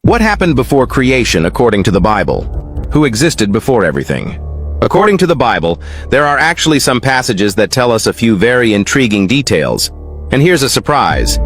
What happened before creation according to the Bible? Who existed before everything? According to the Bible, there are actually some passages that tell us a few very intriguing details. And here's a surprise.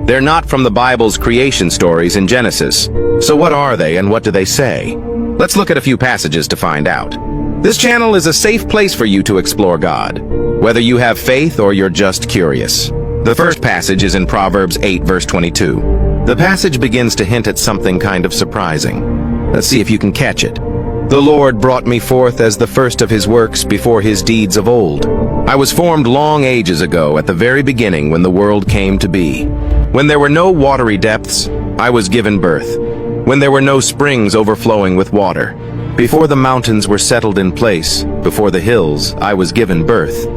They're not from the Bible's creation stories in Genesis. So what are they and what do they say? Let's look at a few passages to find out. This channel is a safe place for you to explore God, whether you have faith or you're just curious. The first passage is in Proverbs 8, verse 22. The passage begins to hint at something kind of surprising. Let's see if you can catch it. The Lord brought me forth as the first of his works before his deeds of old. I was formed long ages ago at the very beginning when the world came to be. When there were no watery depths, I was given birth. When there were no springs overflowing with water. Before the mountains were settled in place, before the hills, I was given birth.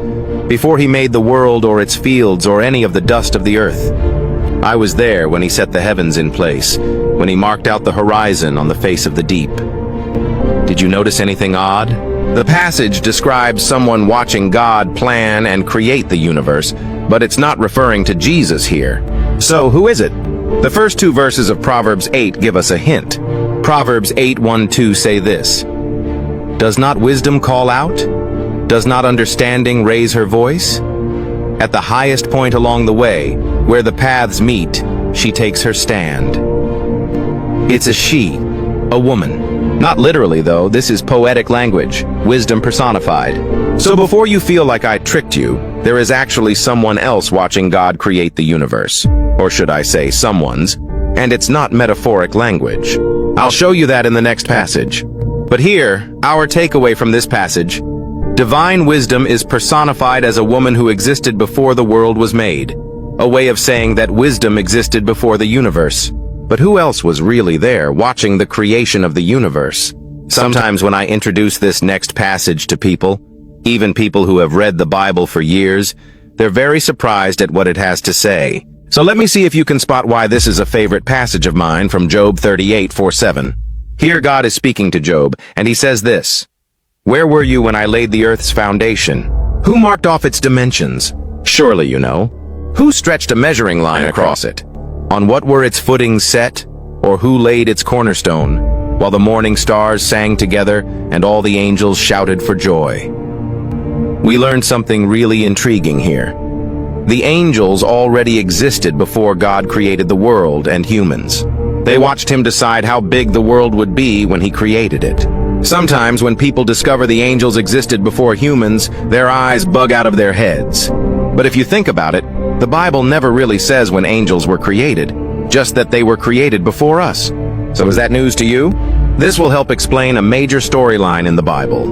Before he made the world or its fields or any of the dust of the earth. I was there when he set the heavens in place, when he marked out the horizon on the face of the deep. Did you notice anything odd? The passage describes someone watching God plan and create the universe, but it's not referring to Jesus here. So who is it? The first two verses of Proverbs 8 give us a hint. Proverbs 8:1-2 say this: Does not wisdom call out? Does not understanding raise her voice? At the highest point along the way, where the paths meet, she takes her stand. It's a she, a woman. Not literally, though. This is poetic language, wisdom personified. So before you feel like I tricked you, there is actually someone else watching God create the universe. Or should I say someone's, and it's not metaphoric language. I'll show you that in the next passage. But here, our takeaway from this passage: divine wisdom is personified as a woman who existed before the world was made. A way of saying that wisdom existed before the universe. But who else was really there watching the creation of the universe? Sometimes when I introduce this next passage to people, even people who have read the Bible for years, they're very surprised at what it has to say. So let me see if you can spot why this is a favorite passage of mine from Job 38:4-7. Here God is speaking to Job, and he says this: Where were you when I laid the earth's foundation? Who marked off its dimensions? Surely you know. Who stretched a measuring line across it? On what were its footings set? Or who laid its cornerstone? While the morning stars sang together and all the angels shouted for joy. We learned something really intriguing here. The angels already existed before God created the world and humans. They watched him decide how big the world would be when he created it. Sometimes when people discover the angels existed before humans, their eyes bug out of their heads. But if you think about it, the Bible never really says when angels were created, just that they were created before us. So is that news to you? This will help explain a major storyline in the Bible.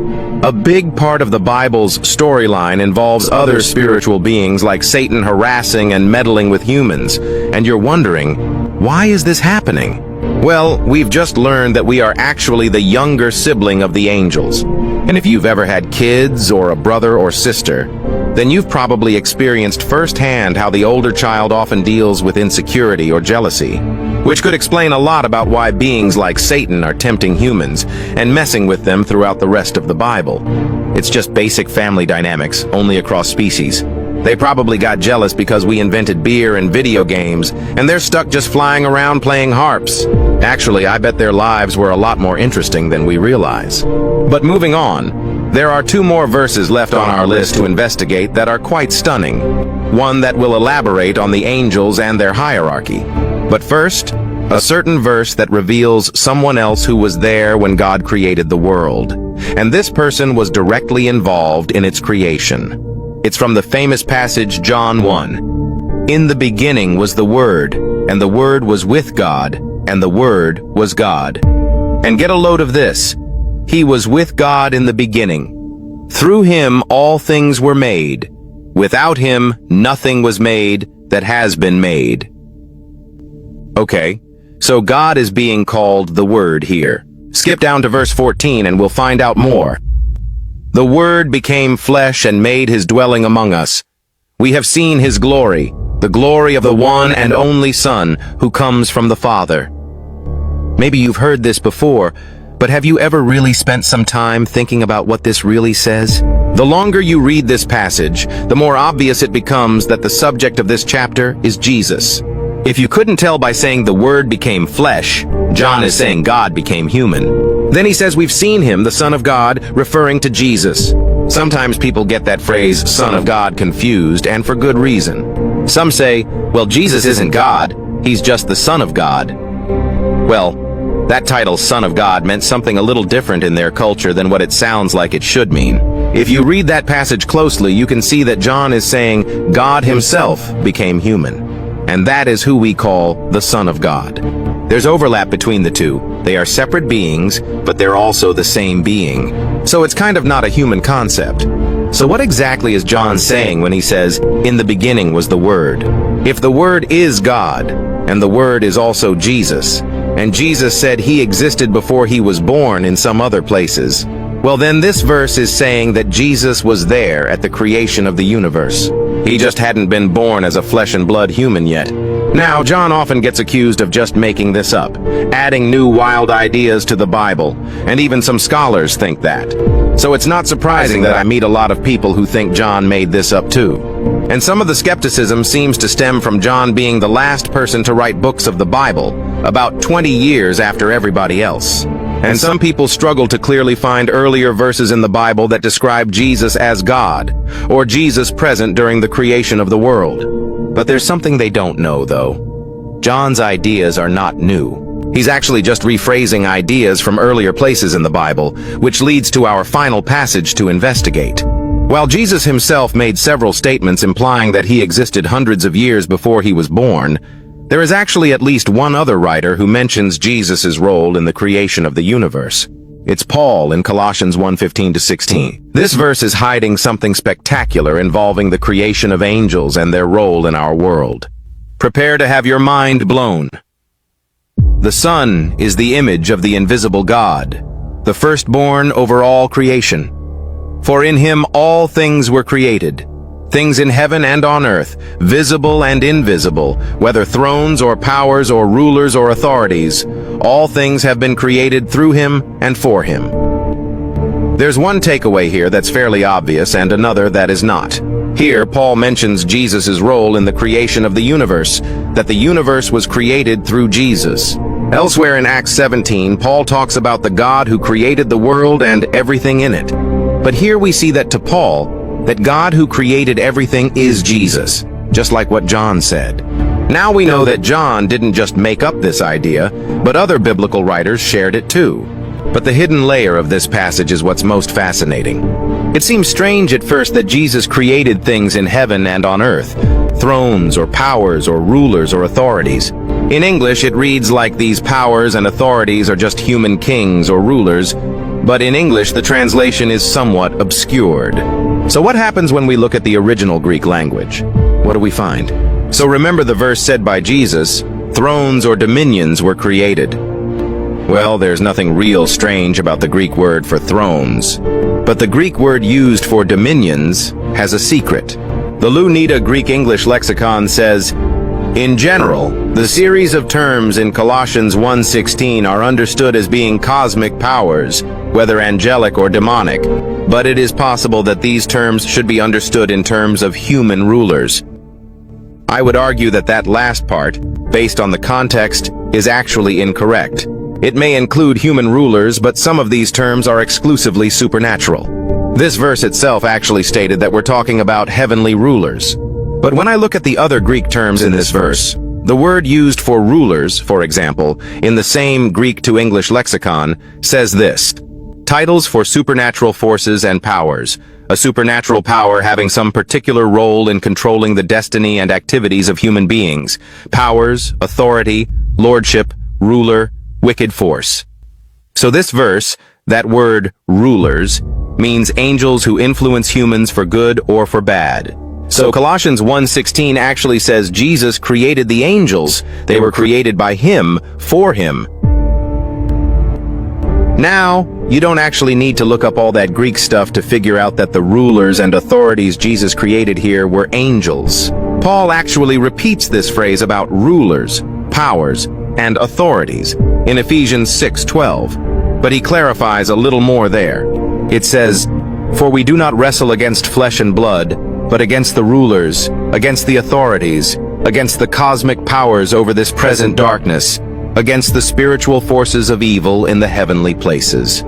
A big part of the Bible's storyline involves other spiritual beings like Satan harassing and meddling with humans. And you're wondering, why is this happening? Well, we've just learned that we are actually the younger sibling of the angels. And if you've ever had kids or a brother or sister, then you've probably experienced firsthand how the older child often deals with insecurity or jealousy, which could explain a lot about why beings like Satan are tempting humans and messing with them throughout the rest of the Bible. It's just basic family dynamics, only across species. They probably got jealous because we invented beer and video games, and they're stuck just flying around playing harps. Actually, I bet their lives were a lot more interesting than we realize. But moving on, there are two more verses left on our list to investigate that are quite stunning. One that will elaborate on the angels and their hierarchy. But first, a certain verse that reveals someone else who was there when God created the world. And this person was directly involved in its creation. It's from the famous passage John 1. In the beginning was the Word, and the Word was with God, and the Word was God. And get a load of this. He was with God in the beginning. Through him all things were made. Without him nothing was made that has been made. Okay, so God is being called the Word here. Skip down to verse 14 and we'll find out more. The Word became flesh and made his dwelling among us. We have seen his glory, the glory of the one and only Son who comes from the Father. Maybe you've heard this before, but have you ever really spent some time thinking about what this really says? The longer you read this passage, the more obvious it becomes that the subject of this chapter is Jesus. If you couldn't tell by saying the Word became flesh, John is saying God became human. Then he says we've seen him, the Son of God, referring to Jesus. Sometimes people get that phrase, Son of God, confused, and for good reason. Some say, well, Jesus isn't God, he's just the Son of God. Well, that title, Son of God, meant something a little different in their culture than what it sounds like it should mean. If you read that passage closely, you can see that John is saying God himself became human. And that is who we call the Son of God. There's overlap between the two. They are separate beings, but they're also the same being. So it's kind of not a human concept. So what exactly is John saying when he says, in the beginning was the Word? If the Word is God, and the Word is also Jesus, and Jesus said he existed before he was born in some other places, well then this verse is saying that Jesus was there at the creation of the universe. He just hadn't been born as a flesh and blood human yet. Now, John often gets accused of just making this up, adding new wild ideas to the Bible, and even some scholars think that. So it's not surprising that I meet a lot of people who think John made this up too. And some of the skepticism seems to stem from John being the last person to write books of the Bible, about 20 years after everybody else. And some people struggle to clearly find earlier verses in the Bible that describe Jesus as God, or Jesus present during the creation of the world. But there's something they don't know, though. John's ideas are not new. He's actually just rephrasing ideas from earlier places in the Bible, which leads to our final passage to investigate. While Jesus himself made several statements implying that he existed hundreds of years before he was born, there is actually at least one other writer who mentions Jesus' role in the creation of the universe. It's Paul in Colossians 1:15-16. This verse is hiding something spectacular involving the creation of angels and their role in our world. Prepare to have your mind blown. The Son is the image of the invisible God, the firstborn over all creation. For in him all things were created, things in heaven and on earth, visible and invisible, whether thrones or powers or rulers or authorities, all things have been created through him and for him. There's one takeaway here that's fairly obvious and another that is not. Here, Paul mentions Jesus' role in the creation of the universe, that the universe was created through Jesus. Elsewhere in Acts 17, Paul talks about the God who created the world and everything in it. But here we see that to Paul, that God who created everything is Jesus, just like what John said. Now we know that John didn't just make up this idea, but other biblical writers shared it too. But the hidden layer of this passage is what's most fascinating. It seems strange at first that Jesus created things in heaven and on earth, thrones or powers or rulers or authorities. In English, it reads like these powers and authorities are just human kings or rulers, but in English, the translation is somewhat obscured. So what happens when we look at the original Greek language? What do we find? So remember the verse said by Jesus, thrones or dominions were created. Well, there's nothing real strange about the Greek word for thrones. But the Greek word used for dominions has a secret. The Lunita Greek-English lexicon says, in general, the series of terms in Colossians 1:16 are understood as being cosmic powers, whether angelic or demonic, but it is possible that these terms should be understood in terms of human rulers. I would argue that that last part, based on the context, is actually incorrect. It may include human rulers, but some of these terms are exclusively supernatural. This verse itself actually stated that we're talking about heavenly rulers. But when I look at the other Greek terms in this verse, the word used for rulers, for example, in the same Greek to English lexicon, says this: titles for supernatural forces and powers, a supernatural power having some particular role in controlling the destiny and activities of human beings, powers, authority, lordship, ruler, wicked force. So this verse, that word rulers, means angels who influence humans for good or for bad. So Colossians 1:16 actually says Jesus created the angels. They were created by him, for him. Now, you don't actually need to look up all that Greek stuff to figure out that the rulers and authorities Jesus created here were angels. Paul actually repeats this phrase about rulers, powers, and authorities in Ephesians 6:12, but he clarifies a little more there. It says, "For we do not wrestle against flesh and blood, but against the rulers, against the authorities, against the cosmic powers over this present darkness, against the spiritual forces of evil in the heavenly places.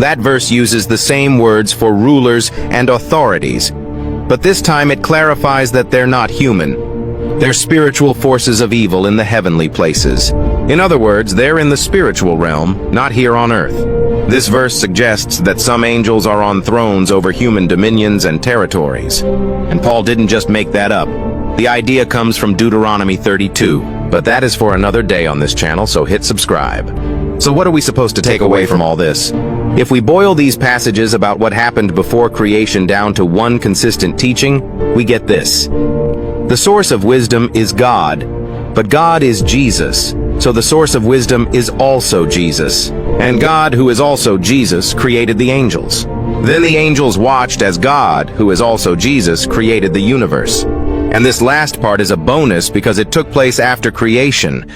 That verse uses the same words for rulers and authorities, but this time it clarifies that they're not human. They're spiritual forces of evil in the heavenly places. In other words, they're in the spiritual realm, not here on earth. This verse suggests that some angels are on thrones over human dominions and territories. And Paul didn't just make that up. The idea comes from Deuteronomy 32, but that is for another day on this channel, so hit subscribe. So what are we supposed to take away from all this? If we boil these passages about what happened before creation down to one consistent teaching, we get this. The source of wisdom is God, but God is Jesus, so the source of wisdom is also Jesus. And God, who is also Jesus, created the angels. Then the angels watched as God, who is also Jesus, created the universe. And this last part is a bonus because it took place after creation.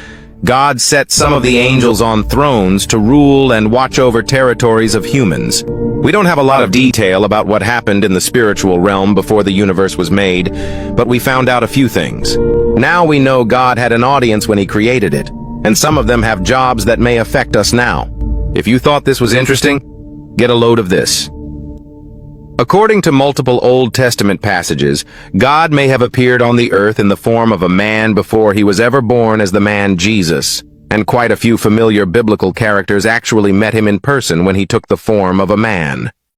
God set some of the angels on thrones to rule and watch over territories of humans. We don't have a lot of detail about what happened in the spiritual realm before the universe was made, but we found out a few things. Now we know God had an audience when he created it, and some of them have jobs that may affect us now. If you thought this was interesting, get a load of this. According to multiple Old Testament passages, God may have appeared on the earth in the form of a man before he was ever born as the man Jesus, and quite a few familiar biblical characters actually met him in person when he took the form of a man.